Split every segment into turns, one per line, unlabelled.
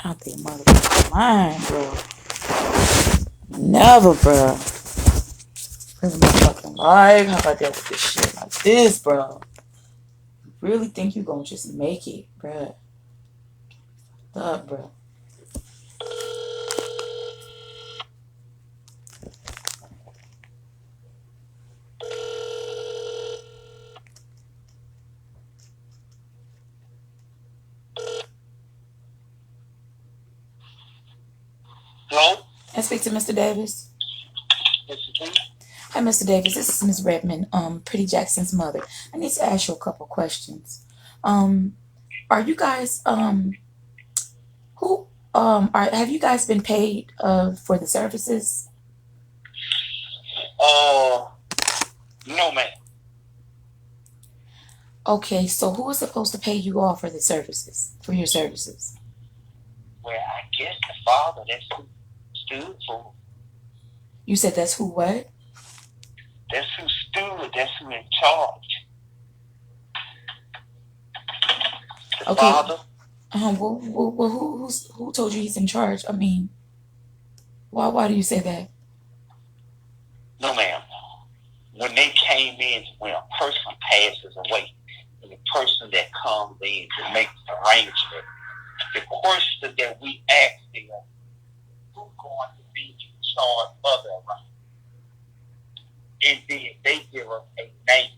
Out there, motherfucking mind, bro. Never, bro. Living my fucking life. How about that with this shit like this, bro? Really think you gonna just make it, bro? Up, bro.
Hello?
I speak to Mr. Davis.
This is me.
Hi, Mr. Davis. This is Miss Redmond, Pretty Jackson's mother. I need to ask you a couple questions. Are you guys who have you guys been paid for the services?
No, man.
Okay, so who is supposed to pay you all for the services, for your services?
Well, I guess the father, that's who stood for.
You said that's who what?
That's who stood, that's who in charge. The
Okay.
father.
Well, who told you he's in charge? I mean, why do you say that?
No, ma'am. When they came in, when a person passes away, and the person that comes in to make the arrangement, the question that we ask them, who's going to be in charge of the arrangement? And then they give us a name.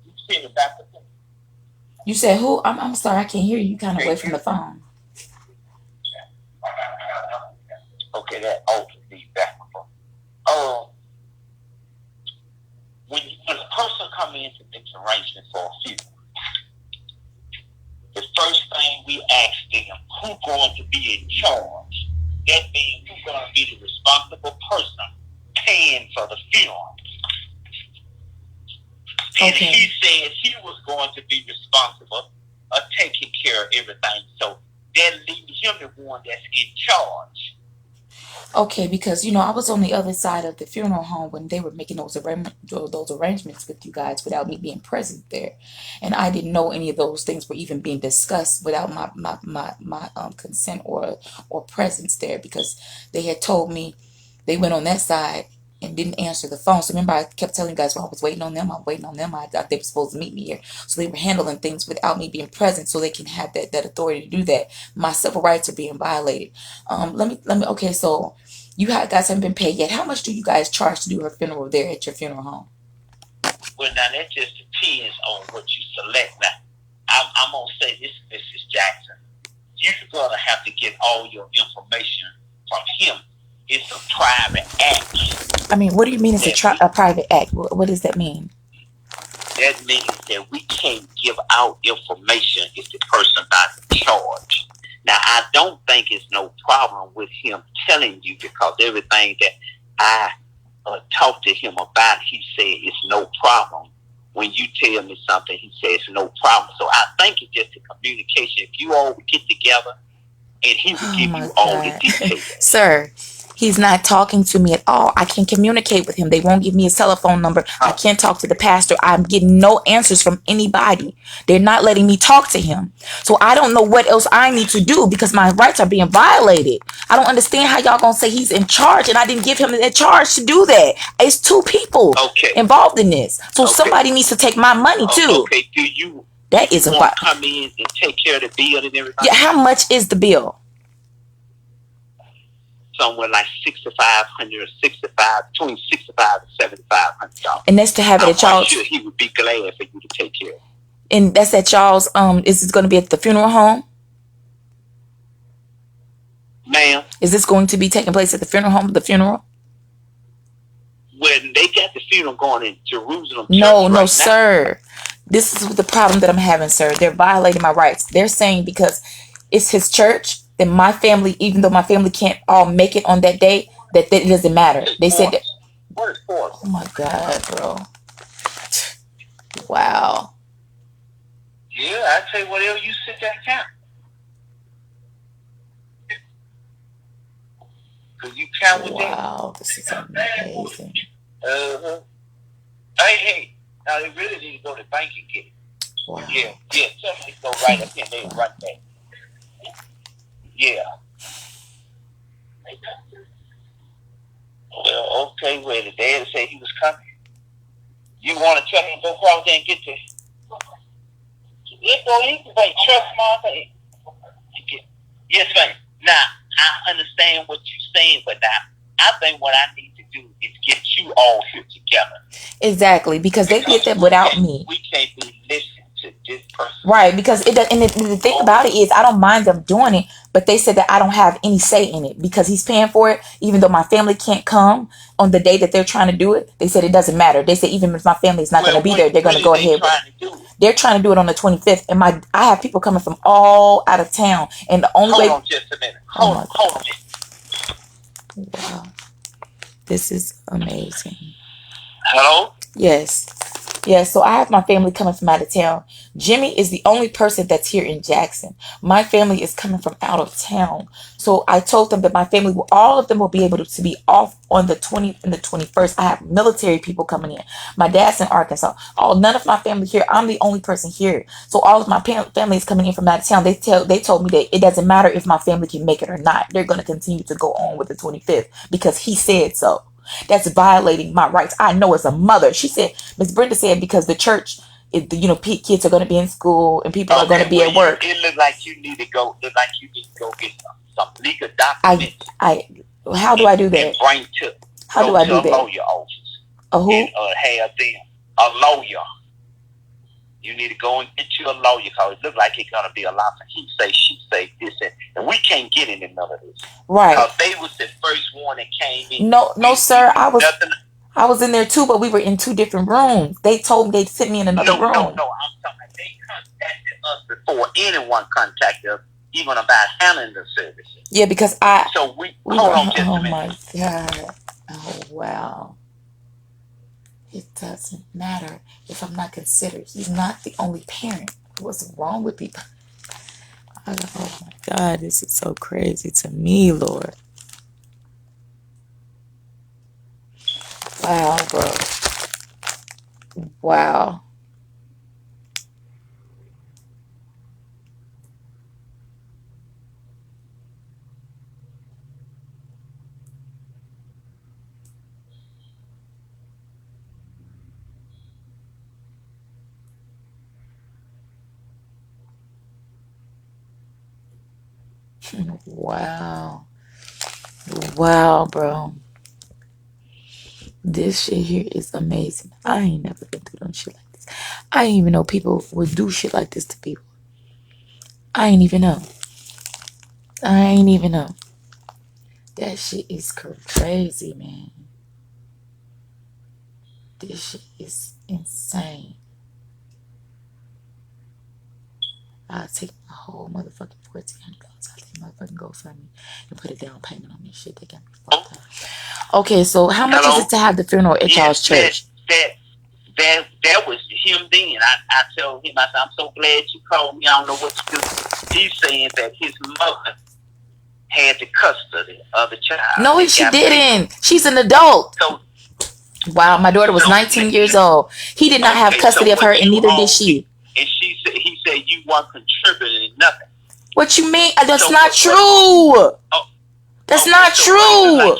You see the back of them?
You said who? I'm sorry, I can't hear you. You kind of away from the phone.
Okay, that altered me back and forth. When a person come in to make arrangement for a funeral, the first thing we ask them, who's going to be in charge? That means who's going to be the responsible person paying for the funeral. And
Okay.
he said he was going to be responsible of taking care of everything. So that leaves him the one that's in charge.
Okay, because I was on the other side of the funeral home when they were making those arrangements with you guys without me being present there, and I didn't know any of those things were even being discussed without my consent or presence there, because they had told me they went on that side and didn't answer the phone. So remember, I kept telling you guys, well, I was waiting on them. I'm waiting on them. I thought they were supposed to meet me here. So they were handling things without me being present, so they can have that authority to do that. My civil rights are being violated. Let me. Okay, so you guys haven't been paid yet. How much do you guys charge to do her funeral there at your funeral home?
Well, now that just depends on what you select. Now, I'm gonna say this, Mrs. Jackson. You're gonna have to get all your information from him. It's a private act.
I mean, what do you mean it's a private act? What does that mean?
That means that we can't give out information if the person not in charge. Now, I don't think it's no problem with him telling you, because everything that I talked to him about, he said it's no problem. When you tell me something, he says it's no problem. So I think it's just a communication. If you all would get together and he would give you all the details.
Sir, he's not talking to me at all. I can communicate with him. They won't give me his telephone number. I can't talk to the pastor. I'm getting no answers from anybody. They're not letting me talk to him. So I don't know what else I need to do, because my rights are being violated. I don't understand how y'all gonna say he's in charge and I didn't give him the charge to do that. It's two people involved in this. So somebody needs to take my money too.
Okay, do you
that is
want to come in and take care of the bill and everything?
Yeah, how much is the bill?
Somewhere like $6,500, between $6,500 and $7,500.
And that's to have it at y'all's.
I'm sure he would be glad for you to take care of it.
And that's at y'all's. Is this going to be at the funeral home?
Ma'am?
Is this going to be taking place at the funeral home? The funeral?
When they got the funeral going in Jerusalem.
No, sir. This is the problem that I'm having, sir. They're violating my rights. They're saying because it's his church, then my family, even though my family can't all make it on that day, that it doesn't matter. They said that. Oh my God, bro. Wow.
Yeah, I tell you whatever you sit that count. Cause you count with them.
Wow, this is amazing.
Hey, Now they really need to go to the bank and get it.
Wow.
Yeah. Tell them to go right up here and they run back. Yeah. Well, okay, well, the dad said he was coming. You want to tell him to go across there and get there? He can wait. Trust Martha. Yes, ma'am. Now, I understand what you're saying, but now, I think what I need to do is get you all here together.
Exactly, because they did that without me.
We can't be listening to this person.
Right, because it does, and the thing about it is I don't mind them doing it, but they said that I don't have any say in it because he's paying for it, even though my family can't come on the day that they're trying to do it. They said it doesn't matter. They said even if my family is not going to be there, they're going to go ahead with it. They're trying to do it on the 25th, and I have people coming from all out of town, and the only way.
Hold on just a minute. Hold on a minute.
Wow, this is amazing.
Hello?
Yes. So I have my family coming from out of town. Jimmy is the only person that's here in Jackson. My family is coming from out of town. So I told them that my family, all of them will be able to be off on the 20th and the 21st. I have military people coming in. My dad's in Arkansas. None of my family here. I'm the only person here. So all of my family is coming in from out of town. They told me that it doesn't matter if my family can make it or not. They're going to continue to go on with the 25th because he said so. That's violating my rights. I know as a mother. She said, Miss Brenda said, because the church, kids are going to be in school and people are going to be at work.
It look like you need to go. Look like you need to go get some legal documents.
How do I do that?
And bring to.
How do I do that?
A lawyer office.
A who?
And, have them a lawyer. You need to go and get you a lawyer because it looks like it's going to be a lot of he say, she say, this, and we can't get into none of this.
Right.
Because they was the first one that came in.
No, sir. I was in there too, but we were in two different rooms. They told me they'd sent me in another room. No. I'm talking about they contacted us before anyone contacted us, even about handling the services. Yeah, because
So hold on just a minute.
Oh my God. Oh wow. It doesn't matter if I'm not considered. He's not the only parent. What's wrong with people? Oh my God, this is so crazy to me, Lord. Wow, bro. Wow. Wow, bro. This shit here is amazing. I ain't never been through no shit like this. I didn't even know people would do shit like this to people. I ain't even know. That shit is crazy, man. This shit is insane. I'll take my whole motherfucking $1,400 out of motherfucking GoFundMe and put a down payment on this shit. They got me fucked up. Okay, so how much is it to have the funeral at y'all's church?
That was him then. I told him, I said, I'm so glad you called me. I don't know what to do. He's saying that his mother had the custody of the child.
No, she didn't. She's an adult.
So,
wow, my daughter was 19 years old. He did not have custody of her, and neither did she.
And he said you weren't contributing nothing.
What you mean? That's not true. That's not true.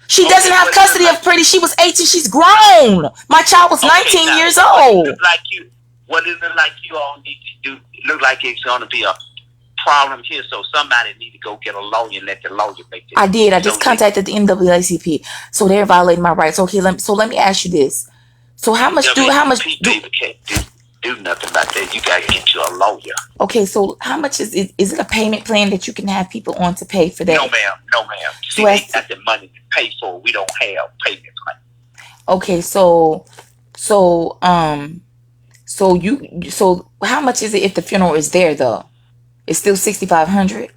She doesn't have custody of Pretty. She was 18. She's grown. My child was 19 years old.
What is it like you all need to do? It look like it's going to be a problem here, so somebody need to go get a lawyer and let the lawyer make it.
I did. I just contacted the NAACP, so they're violating my rights. Okay, let me ask you this. So how much do
can't do nothing like that. You gotta get you a lawyer.
Okay, so how much is it a payment plan that you can have people on to pay for that?
No, ma'am. See, they got the money to pay for. We don't have payment plan.
Okay, so how much is it if the funeral is there though? It's still $6,500.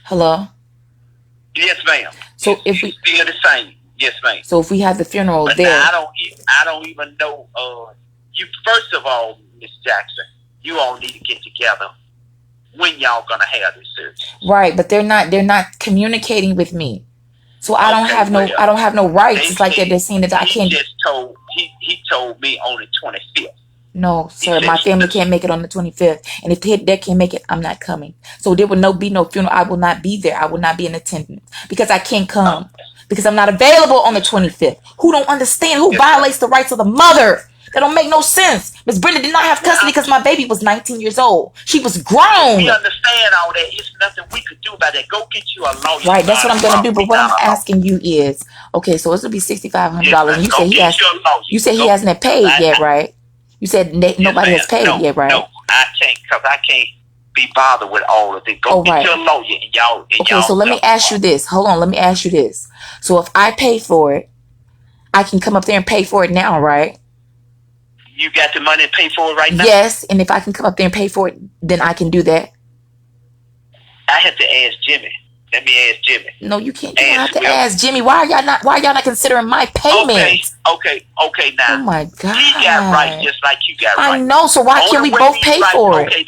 Hello. Yes, ma'am.
So if we
still the same. Yes, ma'am.
So if we have the funeral
but
there,
now, I don't even know. You first of all, Miss Jackson, you all need to get together when y'all gonna have this service.
Right, but they're not communicating with me. So I don't have no, I don't have no rights. It's like they're saying that I can't.
He told me on the 25th.
No, sir, my family can't make it on the 25th. And if they can't make it, I'm not coming. So there will be no funeral. I will not be there. I will not be in attendance because I can't come because I'm not available on the 25th. Who don't understand? Who violates the rights of the mother? That don't make no sense. Miss Brenda did not have custody because my baby was 19 years old. She was grown.
We understand all that. It's nothing we could do about that. Go get you a lawyer.
Right, that's what I'm going to do. But what I'm asking you is, okay, so it's going to be $6,500. And you say he hasn't paid yet, right? You said nobody has paid yet, right?
No, I can't because I can't be bothered with all of it. Go get your lawyer and y'all.
Okay, so let me ask you this. Hold on, let me ask you this. So if I pay for it, I can come up there and pay for it now, right?
You got the money to pay for it right now?
Yes, and if I can come up there and pay for it, then I can do that.
I have to ask Jimmy. Let me ask Jimmy.
No, you can't. You don't have to ask Jimmy. Why are y'all not considering my payment?
Okay. Now.
Oh my God.
He got right just like you got right.
I know. So why can't we both pay for it?
Okay,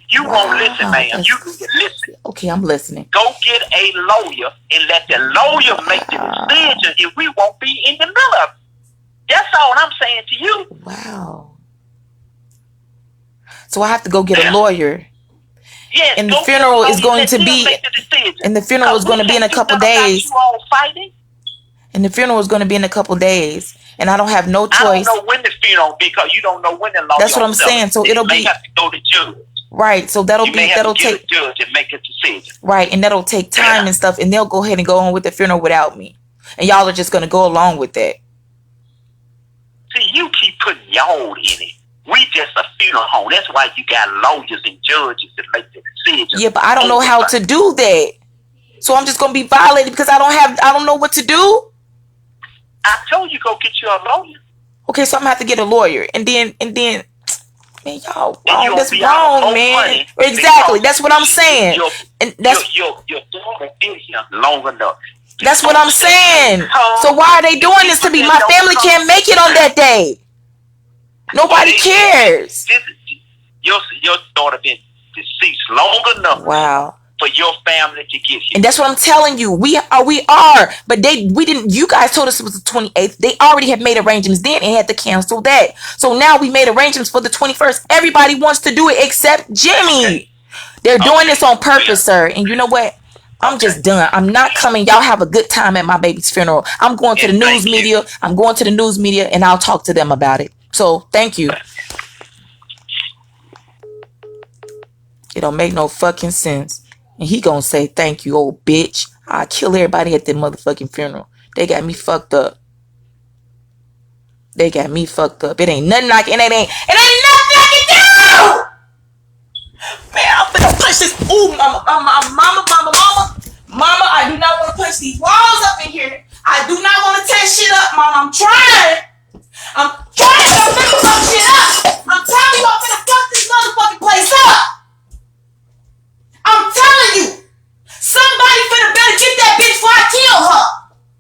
you won't listen, man. You need to listen.
Okay, I'm listening.
Go get a lawyer and let the lawyer make the decision, and we won't be in the middle of it. That's all I'm saying to you.
Wow. So I have to go get a lawyer.
Yes,
and the funeral is going to be in a couple days. And the funeral is going to be in a couple days. And I don't have no choice.
I don't know when the funeral because you don't know when the lawyer.
That's what I'm saying. So it'll be
have to go to judge.
Right. So that'll take
judge and make a decision.
Right, and that'll take time and stuff, and they'll go ahead and go on with the funeral without me. And y'all are just gonna go along with that.
See, you keep putting y'all in it. We just a funeral home. That's why you got lawyers and judges to make the decisions.
Yeah, but I don't know how to do that. So I'm just gonna be violated because I don't know what to do.
I told you go get you a lawyer.
Okay, so I'm gonna have to get a lawyer, and then, man, y'all wrong. That's wrong, man. Exactly. That's what I'm saying. And that's
your daughter been here long enough.
That's what I'm saying. So why are they doing this to me? My family can't make it on that day. Nobody cares.
Your daughter been deceased long enough.
Wow.
For your family to get here.
And that's what I'm telling you. We are. But we didn't. You guys told us it was the 28th. They already had made arrangements then and had to cancel that. So now we made arrangements for the 21st. Everybody wants to do it except Jimmy. Okay. They're doing this on purpose, sir. And you know what? I'm just done. I'm not coming. Y'all have a good time at my baby's funeral. I'm going to the news media. I'm going to the news media and I'll talk to them about it. So thank you. It don't make no fucking sense. And he gonna say thank you, old bitch. I'll kill everybody at the motherfucking funeral. They got me fucked up. It ain't nothing I can do. Man, I'm gonna punch this. Ooh, mama, I do not want to punch these walls up in here. I do not want to tear shit up, mama. I'm trying.